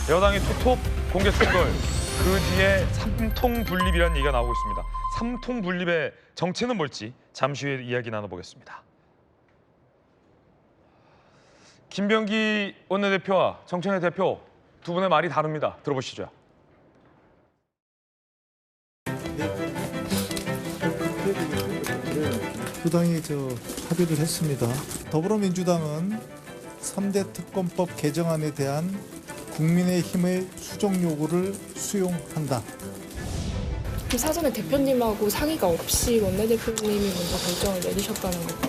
여당의 투톱 공개 충돌, 그 뒤에 삼통 분립이라는 얘기가 나오고 있습니다. 삼통 분립의 정체는 뭘지 잠시 후에 이야기 나눠보겠습니다. 김병기 원내대표와 정청래 대표 두 분의 말이 다릅니다. 들어보시죠. 두 당이 합의를 했습니다. 더불어민주당은 3대 특검법 개정안에 대한 국민의힘의 수정 요구를 수용한다. 그 사전에 대표님하고 상의가 없이 원내대표님이 먼저 결정을 내리셨다는 거.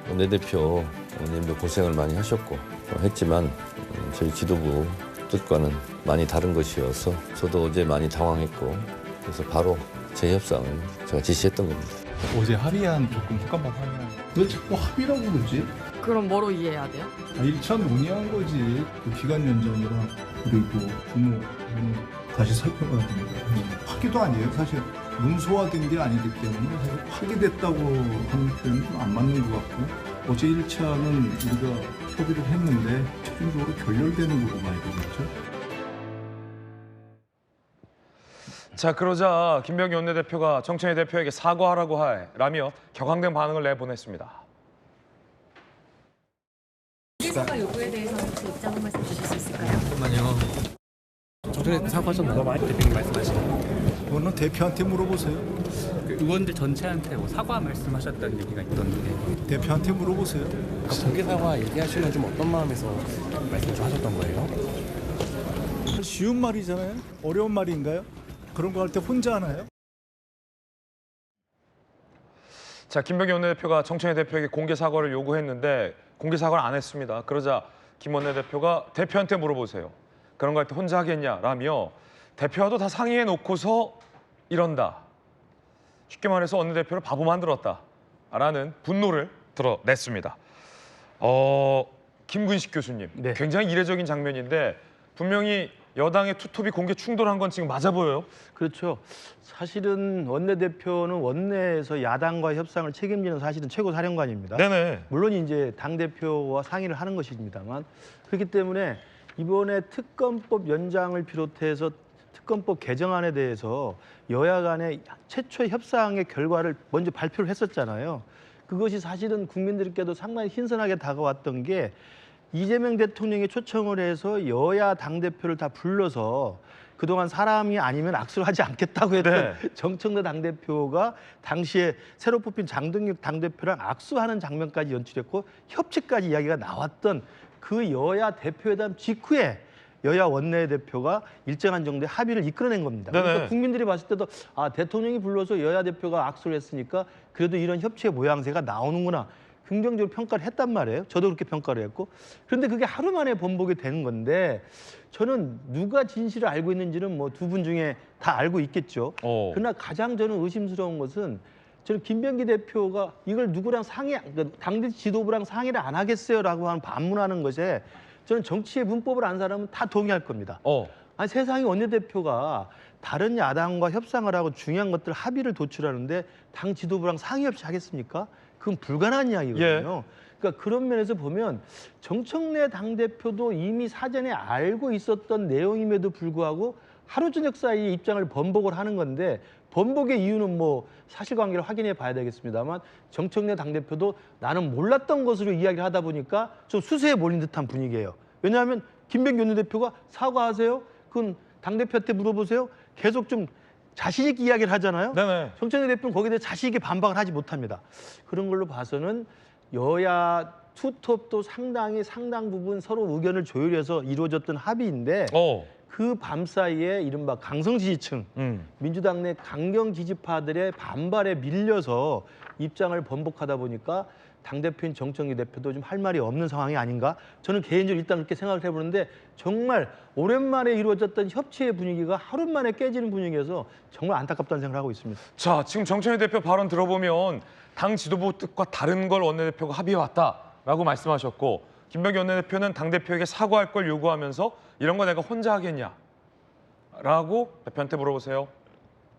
원내대표 원님도 고생을 많이 하셨고 했지만 저희 지도부 뜻과는 많이 다른 것이어서 저도 어제 많이 당황했고 그래서 바로 재협상을 제가 지시했던 겁니다. 어제 합의한 조금 특검법 합의한. 왜 자꾸 합의라고 그러지? 그럼 뭐로 이해해야 돼요? 1차 논의한 거지. 그 기간 연장이랑 그리고 부모 다시 살펴봐야 됩니다. 파기도 아니에요. 사실 문서화된 게 아니기 때문에 사실 파기됐다고 하는 표현은 좀 안 맞는 것 같고 어제 1차는 우리가 협의를 했는데 최종적으로 결렬되는 걸로 봐야 되겠죠. 자, 그러자 김병기 원내대표가 정청래 대표에게 사과하라고 하라며 격앙된 반응을 내보냈습니다. 사과 요구에 대해서는 혹시 입장 한 말씀 주실 수 있을까요? 잠깐만요. 정청래 사과하셨나요? 대표님 말씀하시는. 그거는 대표한테 물어보세요. 그 의원들 전체한테 뭐 사과 말씀하셨다는 얘기가 있던데. 대표한테 물어보세요. 공개 사과 얘기하시면 좀 어떤 마음에서 말씀 좀 하셨던 거예요? 쉬운 말이잖아요. 어려운 말인가요? 그런 거 할 때 혼자 하나요? 자, 김병기 원내대표가 정청래 대표에게 공개 사과를 요구했는데 공개 사과를 안 했습니다. 그러자 김 원내대표가 대표한테 물어보세요. 그런 거 할 때 혼자 하겠냐라며 대표와도 다 상의해 놓고서 이런다. 쉽게 말해서 원내대표를 바보 만들었다라는 분노를 드러냈습니다. 김근식 교수님, 네. 굉장히 이례적인 장면인데 분명히 여당의 투톱이 공개 충돌한 건 지금 맞아 보여요? 그렇죠. 사실은 원내대표는 원내에서 야당과 협상을 책임지는 사실은 최고 사령관입니다. 네네. 물론 이제 당대표와 상의를 하는 것입니다만 그렇기 때문에 이번에 특검법 연장을 비롯해서 특검법 개정안에 대해서 여야 간의 최초의 협상의 결과를 먼저 발표를 했었잖아요. 그것이 사실은 국민들께도 상당히 신선하게 다가왔던 게 이재명 대통령이 초청을 해서 여야 당대표를 다 불러서 그동안 사람이 아니면 악수를 하지 않겠다고 했던 정청래 당대표가 당시에 새로 뽑힌 장동혁 당대표랑 악수하는 장면까지 연출했고 협치까지 이야기가 나왔던 그 여야 대표회담 직후에 여야 원내대표가 일정한 정도의 합의를 이끌어낸 겁니다. 그러니까 국민들이 봤을 때도 아, 대통령이 불러서 여야 대표가 악수를 했으니까 그래도 이런 협치의 모양새가 나오는구나. 긍정적으로 평가를 했단 말이에요. 저도 그렇게 평가를 했고. 그런데 그게 하루 만에 번복이 되는 건데 저는 누가 진실을 알고 있는지는 뭐 두 분 중에 다 알고 있겠죠. 그러나 가장 저는 의심스러운 것은 저는 김병기 대표가 이걸 누구랑 당대 지도부랑 상의를 안 하겠어요라고 하는 반문하는 것에 저는 정치의 문법을 아는 사람은 다 동의할 겁니다. 아니 세상에 원내대표가 다른 야당과 협상을 하고 중요한 것들 합의를 도출하는데 당 지도부랑 상의 없이 하겠습니까? 그건 불가능한 이야기거든요. 그러니까 그런 면에서 보면 정청래 당대표도 이미 사전에 알고 있었던 내용임에도 불구하고 하루 저녁 사이에 입장을 번복을 하는 건데 번복의 이유는 뭐 사실관계를 확인해 봐야 되겠습니다만 정청래 당대표도 나는 몰랐던 것으로 이야기를 하다 보니까 좀 수세에 몰린 듯한 분위기예요. 왜냐하면 김병기 원내대표가 사과하세요? 그건 당대표한테 물어보세요? 계속 좀 자신 있게 이야기를 하잖아요. 정청래 대표는 거기에 대해 자신 있게 반박을 하지 못합니다. 그런 걸로 봐서는 여야 투톱도 상당 부분 서로 의견을 조율해서 이루어졌던 합의인데 그 밤 사이에 이른바 강성 지지층, 민주당 내 강경 지지파들의 반발에 밀려서 입장을 번복하다 보니까 당대표인 정청래 대표도 좀 할 말이 없는 상황이 아닌가? 저는 개인적으로 일단 그렇게 생각을 해보는데 정말 오랜만에 이루어졌던 협치의 분위기가 하루 만에 깨지는 분위기여서 정말 안타깝다는 생각을 하고 있습니다. 자, 지금 정청래 대표 발언 들어보면 당 지도부 뜻과 다른 걸 원내대표가 합의해왔다라고 말씀하셨고 김병기 원내대표는 당대표에게 사과할 걸 요구하면서 이런 거 내가 혼자 하겠냐? 라고 대표한테 물어보세요.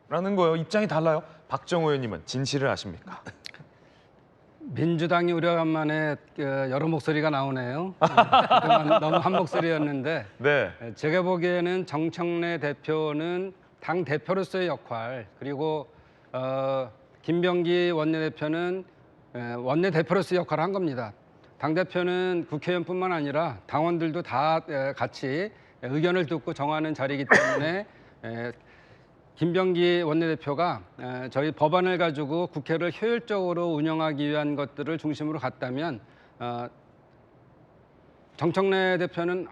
라는 거예요. 입장이 달라요. 박정호 의원님은 진실을 아십니까? 민주당이 오래간만에 여러 목소리가 나오네요. 그동안 너무 한 목소리였는데 네. 제가 보기에는 정청래 대표는 당 대표로서의 역할, 그리고 김병기 원내대표는 원내대표로서의 역할을 한 겁니다. 당대표는 국회의원뿐만 아니라 당원들도 다 같이 의견을 듣고 정하는 자리이기 때문에 김병기 원내대표가 저희 법안을 가지고 국회를 효율적으로 운영하기 위한 것들을 중심으로 갔다면 정청래 대표는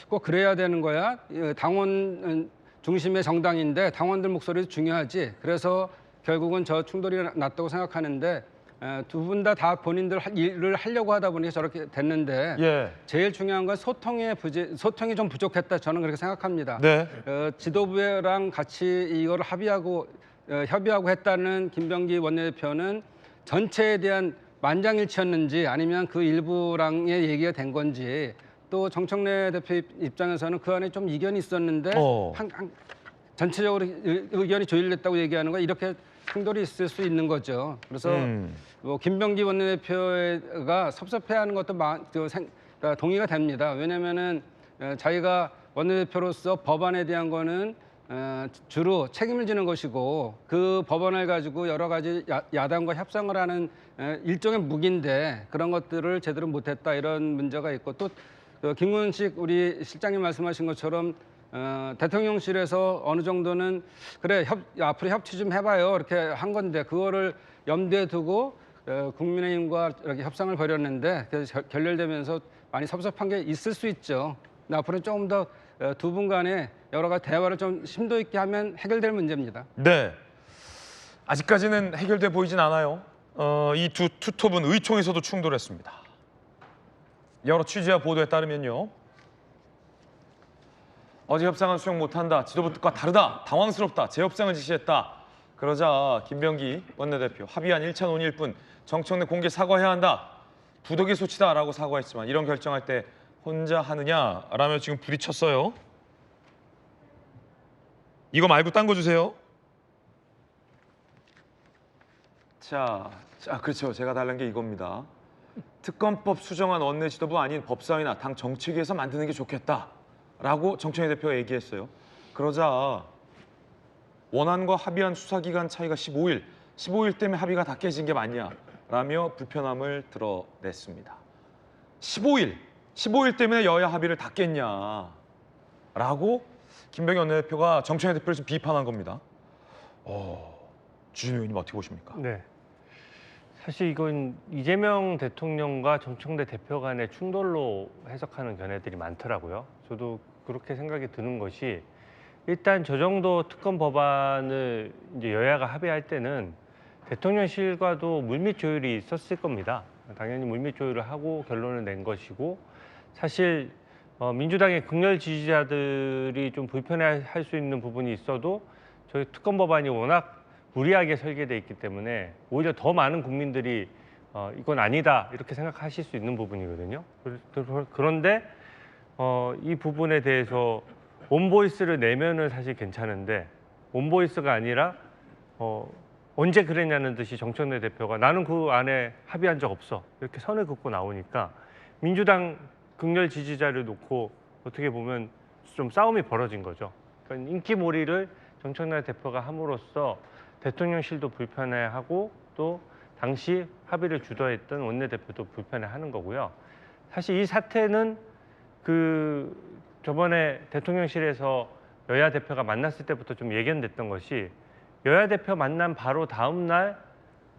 꼭 그래야 되는 거야? 당원 중심의 정당인데 당원들 목소리도 중요하지. 그래서 결국은 저 충돌이 났다고 생각하는데 두 분 다 본인들 일을 하려고 하다 보니 저렇게 됐는데 예. 제일 중요한 건 소통이 좀 부족했다, 저는 그렇게 생각합니다. 네. 지도부랑 같이 이걸 협의하고 했다는 김병기 원내대표는 전체에 대한 만장일치였는지 아니면 그 일부랑의 얘기가 된 건지, 또 정청래 대표 입장에서는 그 안에 좀 이견이 있었는데 전체적으로 의견이 조율됐다고 얘기하는 거, 이렇게 충돌이 있을 수 있는 거죠. 그래서 뭐 김병기 원내대표가 섭섭해하는 것도 동의가 됩니다. 왜냐하면은 자기가 원내대표로서 법안에 대한 거는 주로 책임을 지는 것이고, 그 법안을 가지고 여러 가지 야당과 협상을 하는 일종의 무기인데 그런 것들을 제대로 못했다, 이런 문제가 있고, 또 김문식 우리 실장님 말씀하신 것처럼 대통령실에서 어느 정도는 그래 앞으로 협치 좀 해봐요 이렇게 한 건데, 그거를 염두에 두고 국민의힘과 이렇게 협상을 벌였는데 그래서 결렬되면서 많이 섭섭한 게 있을 수 있죠. 앞으로는 조금 더 두 분 간에 여러 가지 대화를 좀 심도 있게 하면 해결될 문제입니다. 네. 아직까지는 해결돼 보이진 않아요. 이 두 투톱은 의총에서도 충돌했습니다. 여러 취재와 보도에 따르면요. 어제 협상은 수용 못한다. 지도부 뜻과 다르다. 당황스럽다. 재협상을 지시했다. 그러자 김병기 원내대표 합의한 1차 논의일 뿐 정청래 공개 사과해야 한다. 부득이 소치다라고 사과했지만 이런 결정할 때 혼자 하느냐라며 지금 부딪혔어요. 이거 말고 딴 거 주세요. 자, 그렇죠. 제가 달란 게 이겁니다. 특검법 수정안 원내 지도부 아닌 법사위나 당 정책위에서 만드는 게 좋겠다라고 정청래 대표가 얘기했어요. 그러자 원안과 합의한 수사기간 차이가 15일 때문에 합의가 다 깨진 게 맞냐라며 불편함을 드러냈습니다. 15일 때문에 여야 합의를 다 깼냐라고 김병기 원내대표가 정청래 대표를 좀 비판한 겁니다. 주진 의원님 어떻게 보십니까? 네. 사실 이건 이재명 대통령과 정청래 대표 간의 충돌로 해석하는 견해들이 많더라고요. 저도 그렇게 생각이 드는 것이, 일단 저 정도 특검 법안을 이제 여야가 합의할 때는 대통령실과도 물밑 조율이 있었을 겁니다. 당연히 물밑 조율을 하고 결론을 낸 것이고, 사실 민주당의 극렬 지지자들이 좀 불편해할 수 있는 부분이 있어도 저희 특검 법안이 워낙 무리하게 설계돼 있기 때문에 오히려 더 많은 국민들이 이건 아니다 이렇게 생각하실 수 있는 부분이거든요. 그런데 이 부분에 대해서 온보이스를 내면은 사실 괜찮은데, 온보이스가 아니라 언제 그랬냐는 듯이 정청래 대표가 나는 그 안에 합의한 적 없어 이렇게 선을 긋고 나오니까 민주당 극렬 지지자를 놓고 어떻게 보면 좀 싸움이 벌어진 거죠. 그러니까 인기몰이를 정청래 대표가 함으로써 대통령실도 불편해하고 또 당시 합의를 주도했던 원내대표도 불편해하는 거고요. 사실 이 사태는 저번에 대통령실에서 여야 대표가 만났을 때부터 좀 예견됐던 것이, 여야 대표 만난 바로 다음 날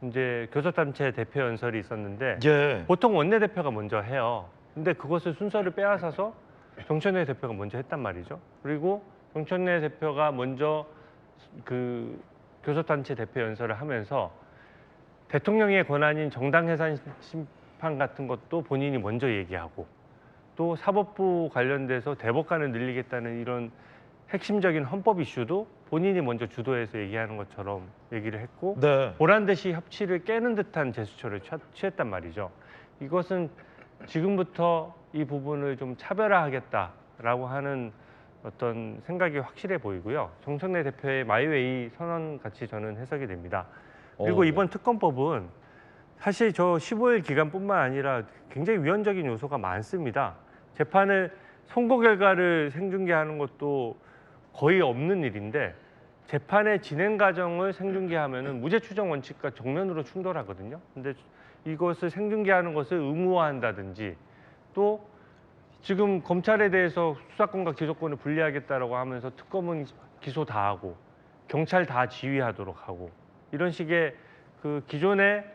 이제 교섭단체 대표 연설이 있었는데 보통 원내대표가 먼저 해요. 근데 그것을 순서를 빼앗아서 정청래 대표가 먼저 했단 말이죠. 그리고 정청래 대표가 먼저 교섭단체 대표 연설을 하면서 대통령의 권한인 정당해산 심판 같은 것도 본인이 먼저 얘기하고, 또 사법부 관련돼서 대법관을 늘리겠다는 이런 핵심적인 헌법 이슈도 본인이 먼저 주도해서 얘기하는 것처럼 얘기를 했고, 보란 듯이 협치를 깨는 듯한 제스처를 취했단 말이죠. 이것은 지금부터 이 부분을 좀 차별화하겠다라고 하는 어떤 생각이 확실해 보이고요. 정청래 대표의 마이웨이 선언 같이 저는 해석이 됩니다. 그리고 이번 특검법은 사실 저 15일 기간뿐만 아니라 굉장히 위헌적인 요소가 많습니다. 재판을 선고 결과를 생중계하는 것도 거의 없는 일인데 재판의 진행 과정을 생중계하면은 무죄 추정 원칙과 정면으로 충돌하거든요. 근데 이것을 생중계하는 것을 의무화한다든지 또 지금 검찰에 대해서 수사권과 기소권을 분리하겠다라고 하면서 특검은 기소 다 하고 경찰 다 지휘하도록 하고 이런 식의 그 기존에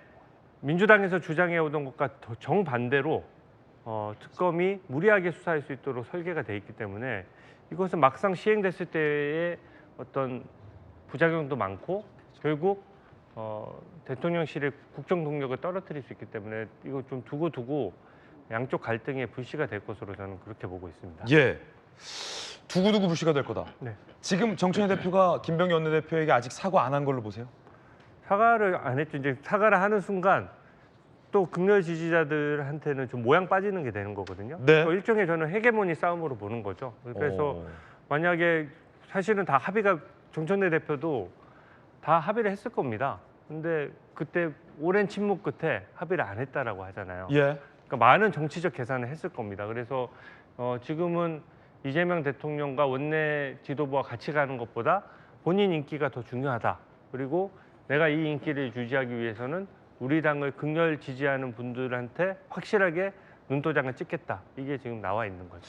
민주당에서 주장해 오던 것과 더 정반대로 특검이 무리하게 수사할 수 있도록 설계가 돼 있기 때문에 이것은 막상 시행됐을 때의 어떤 부작용도 많고 결국 대통령실의 국정 동력을 떨어뜨릴 수 있기 때문에 이거 좀 두고 양쪽 갈등의 불씨가 될 것으로 저는 그렇게 보고 있습니다. 예. 두고두고 불씨가 될 거다. 네. 지금 정청래 대표가 김병기 원내대표에게 아직 사과 안 한 걸로 보세요? 사과를 안 했죠. 이제 사과를 하는 순간 또 극렬 지지자들한테는 좀 모양 빠지는 게 되는 거거든요. 네. 일종의 저는 헤게모니 싸움으로 보는 거죠. 그래서 만약에 사실은 다 합의가 정청래 대표도 다 합의를 했을 겁니다. 근데 그때 오랜 침묵 끝에 합의를 안 했다라고 하잖아요. 예. 그러니까 많은 정치적 계산을 했을 겁니다. 그래서 지금은 이재명 대통령과 원내 지도부와 같이 가는 것보다 본인 인기가 더 중요하다. 그리고 내가 이 인기를 유지하기 위해서는 우리 당을 극렬 지지하는 분들한테 확실하게 눈도장을 찍겠다. 이게 지금 나와 있는 거죠.